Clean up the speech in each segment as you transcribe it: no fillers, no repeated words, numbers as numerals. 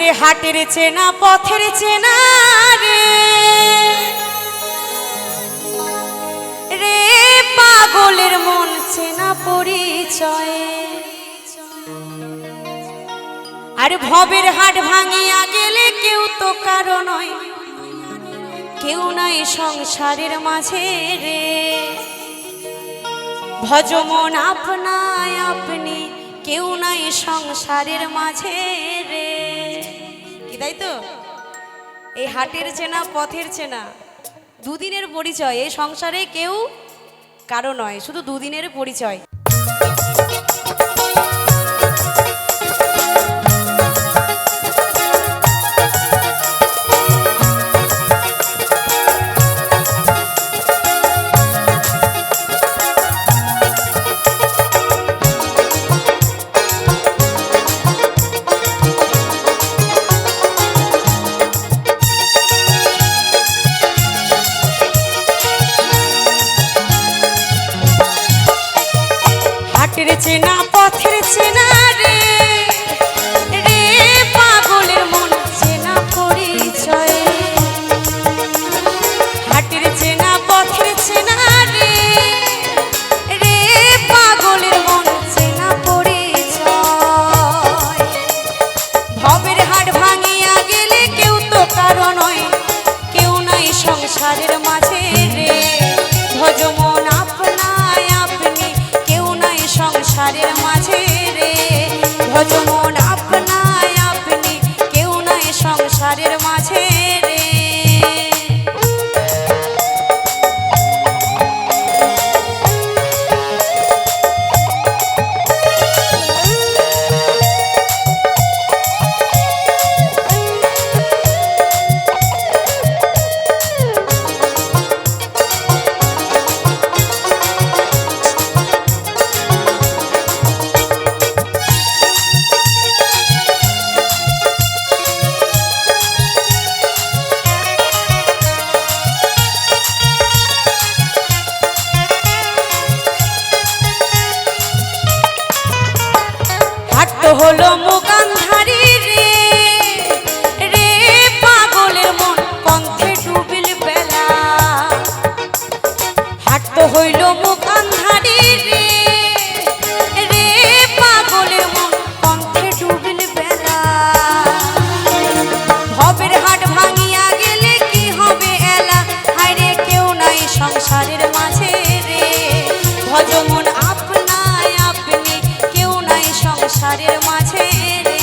ওরে হাটের চেনা পথের চেনা রে রে পাগলের মন চেনা পরিচয়। আর ভবের হাট ভাঙিয়া গেলে কেউ তো কারো নয়, কেউ নাই সংসারের মাঝে রে। ভজমন আপনায় আপনি, কেউ নাই সংসারের মাঝে রে। কি তাই তো? এই হাটের চেনা পথের চেনা দুদিনের পরিচয়। এই সংসারে কেউ কারো নয়, শুধু দুদিনের পরিচয়। হাটের চেনা পথের চেনা রে রে পাগলের মন চেনা পরিচয়। হাটের চেনা পথের চেনা রে রে পাগলের মন চেনা পরিচয়। ভবের হাট ভাঙিয়া গেলে কেউ তো কারো নয়, কেউ নাই সংসারের মাঝে রে। ভজমন আপনায় আপনি, কেউ নাই সংসারের মাঝে রে। ভজমন আপনায় আপনি, কেউ নাই সংসারের মাঝে রে। হলো মুগান্ধারি রে রে পাগলের মন পন্থে ডুবিল বেলা। হাট তো হইল মুগান্ধারি রে রে পাগলের মন পন্থে ডুবিল বেলা। ভবের হাট ভাঙিয়া গেলে কি হবে এলা, হায়রে কেউ নাই সংসারের মাঝে রে। ভজমন আপনায় আপনি, কেউ নাই সংসারের মাঝে রে।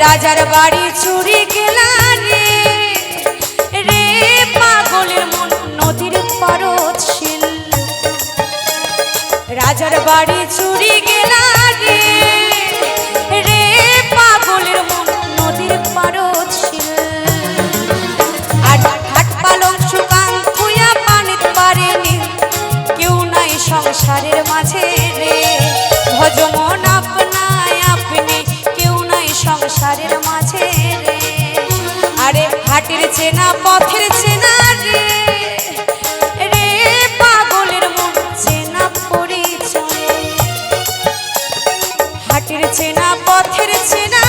রাজার বাড়ি চুরি গেলা রে রে পাগলের মন নদীর পারদ শিল। রাজার বাড়ি চুরি গেলা রে রে পাগলের মন নদীর পারদ শিল। আর হাট পালং শুকান থুয়া পানিত পারেনি, কেউ নাই সংসারের মাঝে রে। ভজমন আপনায় আপনি, কেউ নাই সংসারের মাঝে রে। আরে হাটের চেনা পথের চেনা রে রে পাগলের মন চেনা পরিচয়। হাটের চেনা পথের চেনা